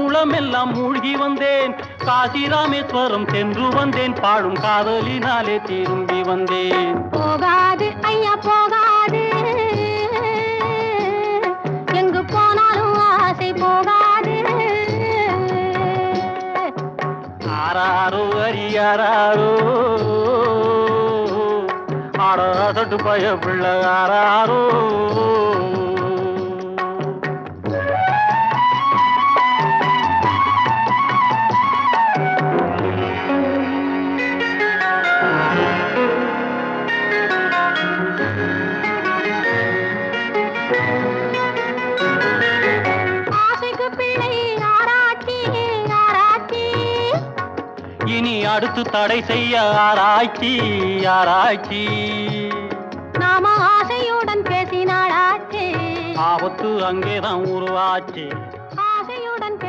குளமெல்லாம் மூழ்கி வந்தேன், காசி ராமேஸ்வரம் சென்று வந்தேன், பாடும் காதலினாலே திரும்பி வந்தேன். போகாது ஐயா போகாது, எங்கு போனாலும் ஆசை போகாது. ஆராரோ அரியாரோ ஆடாசட்டு பய பிள்ளை ஆராரோ. இனி அடுத்து தடை செய்ய ஆராய்ச்சி ஆராய்ச்சி. நாம ஆசையுடன் பேசினாளாச்சு, ஆபத்து அங்கேதான் உருவாச்சு.